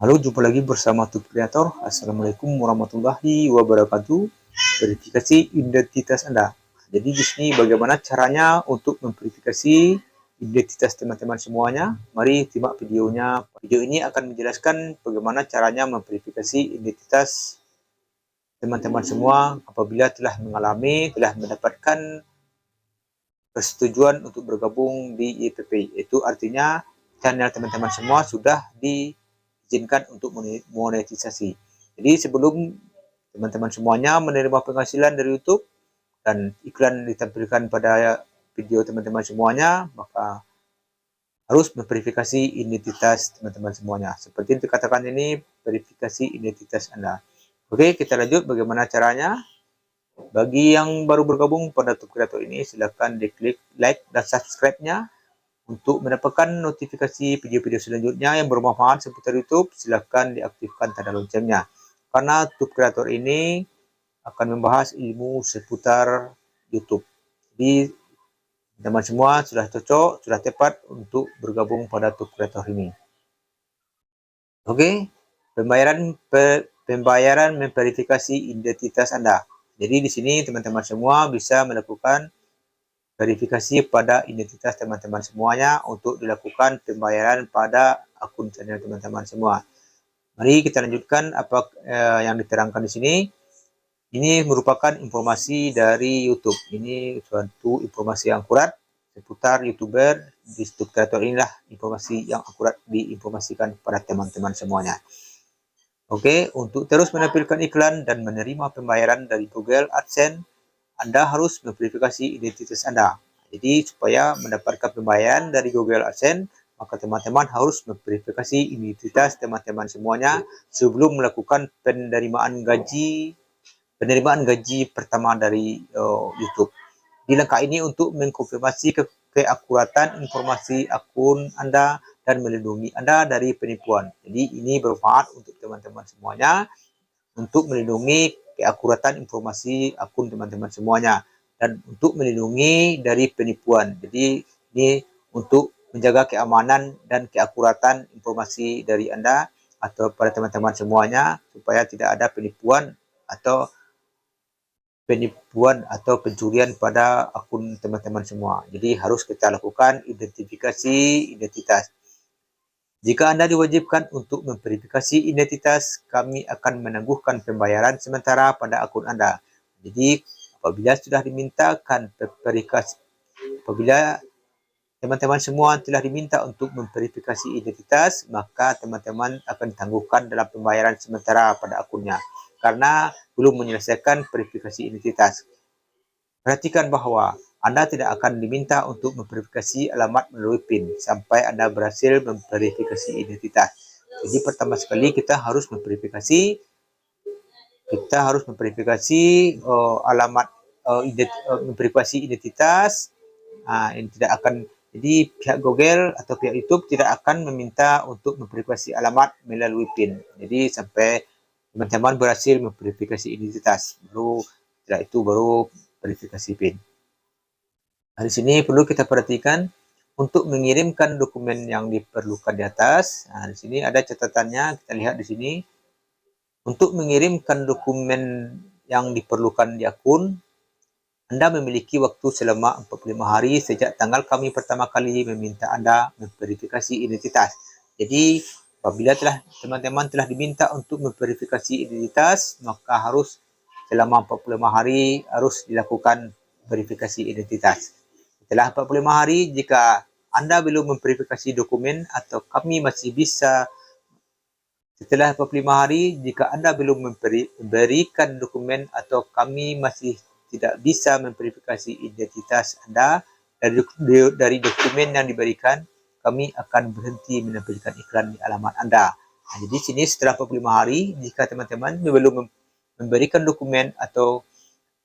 Halo, jumpa lagi bersama Tube Creator. Assalamualaikum warahmatullahi wabarakatuh. Verifikasi identitas Anda. Jadi di sini bagaimana caranya untuk memverifikasi identitas teman-teman semuanya. Mari simak videonya. Video ini akan menjelaskan bagaimana caranya memverifikasi identitas teman-teman semua apabila telah mendapatkan persetujuan untuk bergabung di IPP. Itu artinya channel teman-teman semua sudah diizinkan untuk monetisasi. Jadi sebelum teman-teman semuanya menerima penghasilan dari YouTube dan iklan ditampilkan pada video teman-teman semuanya, maka harus memverifikasi identitas teman-teman semuanya. Seperti yang dikatakan ini, verifikasi identitas Anda. Oke, kita lanjut bagaimana caranya. Bagi yang baru bergabung pada Tube Creator ini, silakan diklik like dan subscribe-nya untuk mendapatkan notifikasi video-video selanjutnya yang bermanfaat seputar YouTube. Silakan diaktifkan tanda loncengnya. Karena Tube Creator ini akan membahas ilmu seputar YouTube. Jadi teman-teman semua sudah cocok, sudah tepat untuk bergabung pada Tube Creator ini. Oke, pembayaran memverifikasi identitas Anda. Jadi di sini teman-teman semua bisa melakukan verifikasi pada identitas teman-teman semuanya untuk dilakukan pembayaran pada akun channel teman-teman semua. Mari kita lanjutkan apa yang diterangkan di sini. Ini merupakan informasi dari YouTube. Ini suatu informasi yang akurat seputar YouTuber di Tube Creator. Inilah informasi yang akurat diinformasikan kepada teman-teman semuanya. Oke, untuk terus menampilkan iklan dan menerima pembayaran dari Google AdSense, Anda harus memverifikasi identitas Anda. Jadi supaya mendapatkan pembayaran dari Google AdSense, maka teman-teman harus memverifikasi identitas teman-teman semuanya sebelum melakukan penerimaan gaji pertama dari YouTube. Di langkah ini untuk mengkonfirmasi keakuratan informasi akun Anda dan melindungi Anda dari penipuan. Jadi ini bermanfaat untuk teman-teman semuanya untuk melindungi keakuratan informasi akun teman-teman semuanya dan untuk melindungi dari penipuan. Jadi ini untuk menjaga keamanan dan keakuratan informasi dari Anda atau pada teman-teman semuanya supaya tidak ada penipuan atau pencurian pada akun teman-teman semua. Jadi harus kita lakukan identifikasi identitas. Jika Anda diwajibkan untuk memverifikasi identitas, kami akan menangguhkan pembayaran sementara pada akun Anda. Jadi apabila sudah dimintakan verifikasi, apabila teman-teman semua telah diminta untuk memverifikasi identitas, maka teman-teman akan ditangguhkan dalam pembayaran sementara pada akunnya karena belum menyelesaikan verifikasi identitas. Perhatikan bahwa Anda tidak akan diminta untuk memverifikasi alamat melalui PIN sampai Anda berhasil memverifikasi identitas. Jadi pertama sekali kita harus memverifikasi alamat memverifikasi identitas. Ini tidak akan, jadi pihak Google atau pihak YouTube tidak akan meminta untuk memverifikasi alamat melalui PIN. Jadi sampai teman-teman berhasil memverifikasi identitas, setelah itu baru verifikasi PIN. Nah, di sini perlu kita perhatikan untuk mengirimkan dokumen yang diperlukan di atas. Nah, di sini ada catatannya, kita lihat di sini. Untuk mengirimkan dokumen yang diperlukan di akun, Anda memiliki waktu selama 45 hari sejak tanggal kami pertama kali meminta Anda memverifikasi identitas. Jadi apabila teman-teman telah diminta untuk memverifikasi identitas, maka harus selama 45 hari harus dilakukan verifikasi identitas. Setelah 45 hari, jika Anda belum memverifikasi dokumen atau kami masih bisa, setelah 45 hari, jika Anda belum memberikan dokumen atau kami masih tidak bisa memverifikasi identitas Anda dari dokumen yang diberikan, kami akan berhenti menampilkan iklan di alamat Anda. Nah, jadi sini setelah 45 hari, jika teman-teman belum memberikan dokumen atau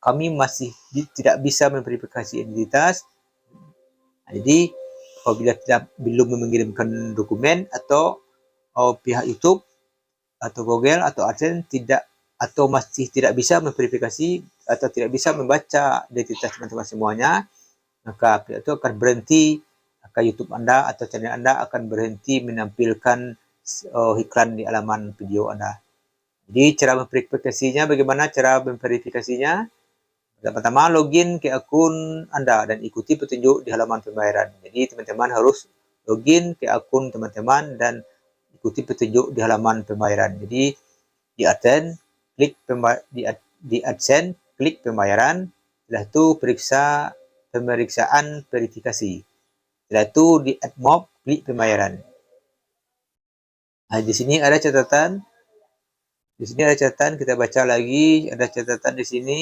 kami masih tidak bisa memverifikasi identitas, jadi apabila belum mengirimkan dokumen atau pihak YouTube atau Google atau AdSense masih tidak bisa memverifikasi atau tidak bisa membaca identitas teman-teman semuanya, maka pihak itu akan berhenti, maka YouTube Anda atau channel Anda akan berhenti menampilkan iklan di halaman video Anda. Jadi cara memverifikasinya, bagaimana cara memverifikasinya? Pertama, login ke akun Anda dan ikuti petunjuk di halaman pembayaran. Jadi teman-teman harus login ke akun teman-teman dan ikuti petunjuk di halaman pembayaran. Jadi di AdSense, klik di AdSense, klik pembayaran. Setelah itu periksa pemeriksaan verifikasi. Setelah itu di AdMob, klik pembayaran. Nah, di sini ada catatan. Di sini ada catatan, kita baca lagi. Ada catatan di sini.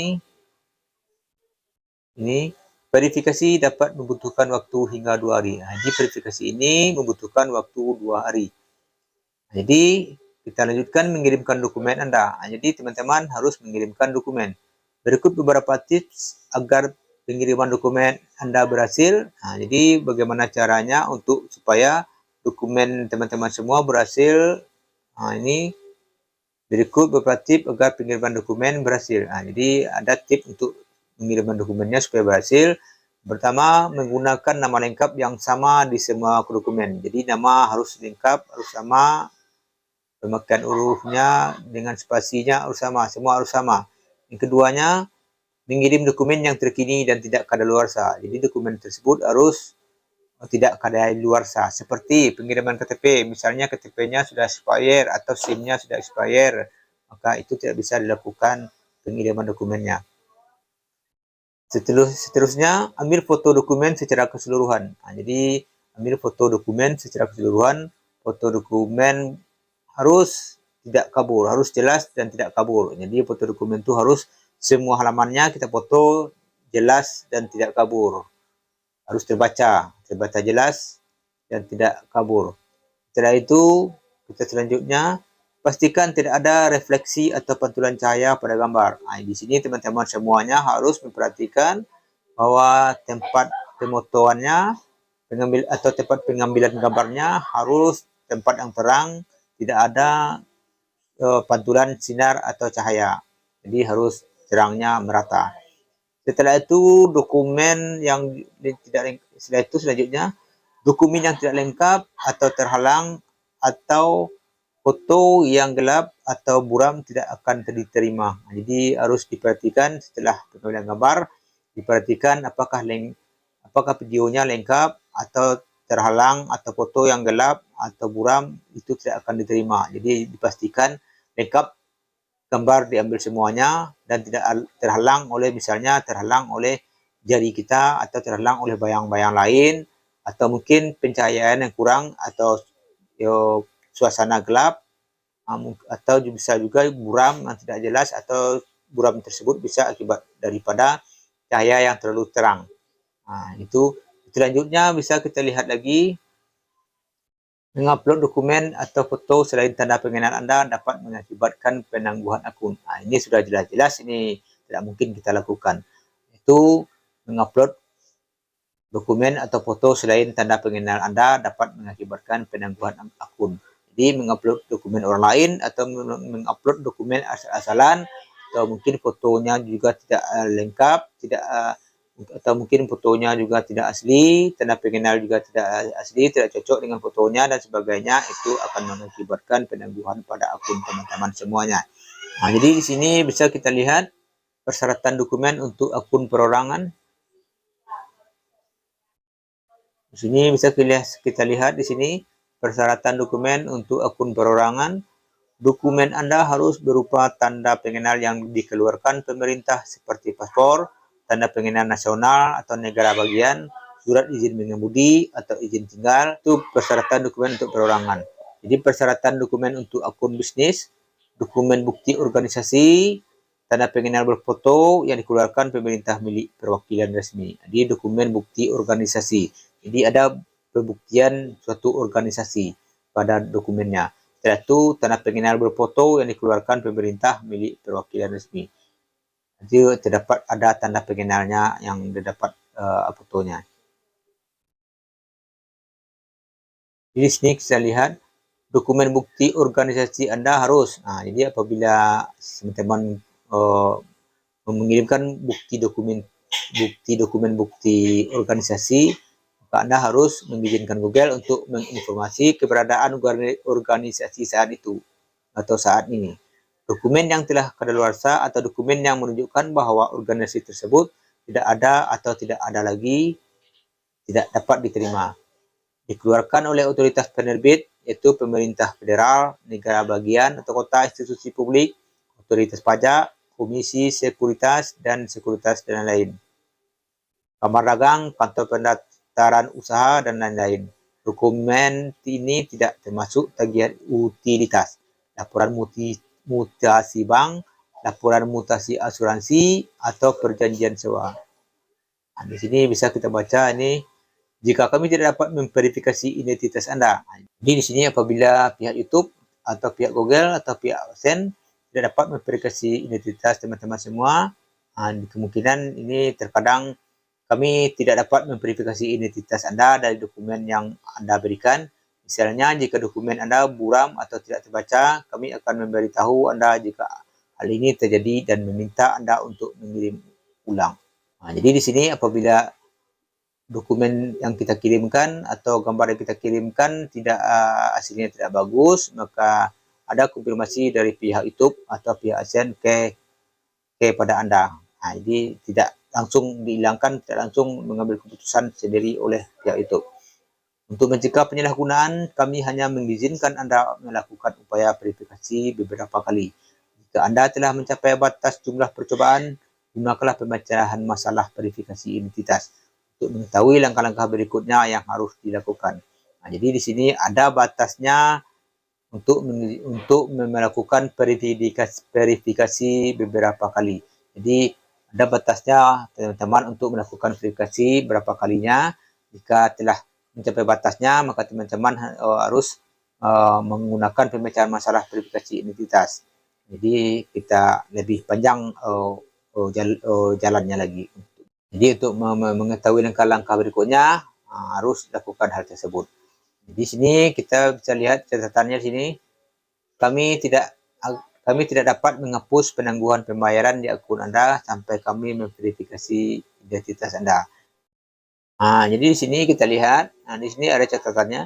Ini verifikasi dapat membutuhkan waktu hingga 2 hari. Nah, jadi verifikasi ini membutuhkan waktu 2 hari. Nah, jadi kita lanjutkan mengirimkan dokumen Anda. Nah, jadi teman-teman harus mengirimkan dokumen. Berikut beberapa tips agar pengiriman dokumen Anda berhasil. Nah, jadi bagaimana caranya untuk supaya dokumen teman-teman semua berhasil. Nah, ini berikut beberapa tips agar pengiriman dokumen berhasil. Nah, jadi ada tips untuk pengiriman dokumennya supaya berhasil. Pertama, menggunakan nama lengkap yang sama di semua dokumen. Jadi nama harus lengkap, harus sama, pemakaian hurufnya dengan spasinya harus sama, semua harus sama. Yang keduanya, mengirim dokumen yang terkini dan tidak kadaluarsa. Jadi dokumen tersebut harus tidak kadaluarsa. Seperti pengiriman KTP, misalnya KTP-nya sudah expired atau SIM-nya sudah expired, maka itu tidak bisa dilakukan pengiriman dokumennya. Seterusnya, ambil foto dokumen secara keseluruhan. Nah, jadi ambil foto dokumen secara keseluruhan. Foto dokumen harus tidak kabur, harus jelas dan tidak kabur. Jadi foto dokumen itu harus semua halamannya kita foto jelas dan tidak kabur. Harus terbaca jelas dan tidak kabur. Setelah itu, kita selanjutnya pastikan tidak ada refleksi atau pantulan cahaya pada gambar. Nah, di sini teman-teman semuanya harus memperhatikan bahwa tempat pemotoannya, tempat pengambilan gambarnya harus tempat yang terang, tidak ada pantulan sinar atau cahaya. Jadi harus terangnya merata. Setelah itu selanjutnya dokumen yang tidak lengkap atau terhalang atau foto yang gelap atau buram tidak akan diterima. Jadi harus diperhatikan setelah pengambilan gambar, diperhatikan apakah videonya lengkap atau terhalang atau foto yang gelap atau buram itu tidak akan diterima. Jadi dipastikan lengkap gambar diambil semuanya dan tidak terhalang oleh jari kita atau terhalang oleh bayang-bayang lain atau mungkin pencahayaan yang kurang atau suasana gelap atau bisa juga buram yang tidak jelas atau buram tersebut bisa akibat daripada cahaya yang terlalu terang. Nah, itu selanjutnya bisa kita lihat lagi. Mengupload dokumen atau foto selain tanda pengenalan Anda dapat mengakibatkan penangguhan akun. Nah, ini sudah jelas-jelas ini tidak mungkin kita lakukan. Itu mengupload dokumen atau foto selain tanda pengenalan Anda dapat mengakibatkan penangguhan akun. Jadi mengupload dokumen orang lain atau mengupload dokumen asal-asalan atau mungkin fotonya juga tidak lengkap, atau mungkin fotonya juga tidak asli, tanda pengenal juga tidak asli, tidak cocok dengan fotonya dan sebagainya, itu akan mengakibatkan penangguhan pada akun teman-teman semuanya. Nah, jadi di sini bisa kita lihat persyaratan dokumen untuk akun perorangan. Di sini bisa kita lihat di sini persyaratan dokumen untuk akun perorangan. Dokumen Anda harus berupa tanda pengenal yang dikeluarkan pemerintah seperti paspor, tanda pengenal nasional atau negara bagian, surat izin mengemudi atau izin tinggal. Itu persyaratan dokumen untuk perorangan. Jadi persyaratan dokumen untuk akun bisnis, dokumen bukti organisasi, tanda pengenal berfoto yang dikeluarkan pemerintah milik perwakilan resmi. Jadi dokumen bukti organisasi. Jadi ada pembuktian suatu organisasi pada dokumennya. Setelah itu tanda pengenal berfoto yang dikeluarkan pemerintah milik perwakilan resmi. Jadi terdapat ada tanda pengenalnya yang terdapat fotonya. Di sini kita lihat dokumen bukti organisasi Anda harus. Nah, jadi apabila teman-teman mengirimkan bukti dokumen bukti organisasi, maka Anda harus mengizinkan Google untuk menginformasi keberadaan organisasi saat itu atau saat ini. Dokumen yang telah kadaluarsa atau dokumen yang menunjukkan bahwa organisasi tersebut tidak ada atau tidak ada lagi tidak dapat diterima. Dikeluarkan oleh otoritas penerbit, yaitu pemerintah federal, negara bagian atau kota, institusi publik, otoritas pajak, komisi sekuritas, dan lain-lain. Kamar dagang, kantor pendaftaran usaha, dan lain-lain. Dokumen ini tidak termasuk tagihan utilitas, laporan mutasi bank, laporan mutasi asuransi, atau perjanjian sewa. Nah, di sini bisa kita baca ini, jika kami tidak dapat memverifikasi identitas Anda. Jadi di sini apabila pihak YouTube atau pihak Google atau pihak AdSense tidak dapat memverifikasi identitas teman-teman semua, kemungkinan ini terkadang kami tidak dapat memverifikasi identitas Anda dari dokumen yang Anda berikan. Misalnya jika dokumen Anda buram atau tidak terbaca, kami akan memberitahu Anda jika hal ini terjadi dan meminta Anda untuk mengirim ulang. Jadi di sini apabila dokumen yang kita kirimkan atau gambar yang kita kirimkan hasilnya tidak bagus, maka ada konfirmasi dari pihak YouTube atau pihak AdSense kepada Anda. Jadi tidak langsung dihilangkan, tidak langsung mengambil keputusan sendiri oleh pihak YouTube. Untuk mencegah penyalahgunaan, kami hanya mengizinkan Anda melakukan upaya verifikasi beberapa kali. Jika Anda telah mencapai batas jumlah percobaan, gunakanlah pemecahan masalah verifikasi identitas untuk mengetahui langkah-langkah berikutnya yang harus dilakukan. Jadi di sini ada batasnya untuk melakukan verifikasi beberapa kali. Jadi ada batasnya teman-teman untuk melakukan verifikasi berapa kalinya. Jika telah mencapai batasnya, maka teman-teman harus menggunakan pemecahan masalah verifikasi identitas. Jadi kita lebih panjang jalannya lagi. Jadi untuk mengetahui langkah-langkah berikutnya harus lakukan hal tersebut. Di sini kita bisa lihat catatannya di sini. Kami tidak dapat menghapus penangguhan pembayaran di akun Anda sampai kami memverifikasi identitas Anda. Jadi di sini kita lihat, di sini ada catatannya.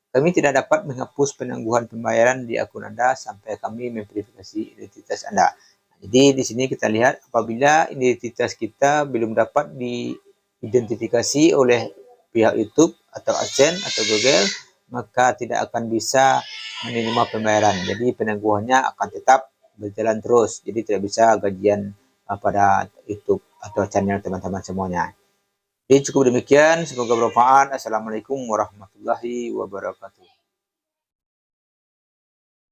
Kami tidak dapat menghapus penangguhan pembayaran di akun Anda sampai kami memverifikasi identitas Anda. Jadi di sini kita lihat apabila identitas kita belum dapat diidentifikasi oleh pihak YouTube atau AdSense atau Google, maka tidak akan bisa menerima pembayaran. Jadi penangguhannya akan tetap berjalan terus. Jadi tidak bisa gajian pada YouTube atau channel teman-teman semuanya. Jadi cukup demikian, semoga bermanfaat. Assalamualaikum warahmatullahi wabarakatuh.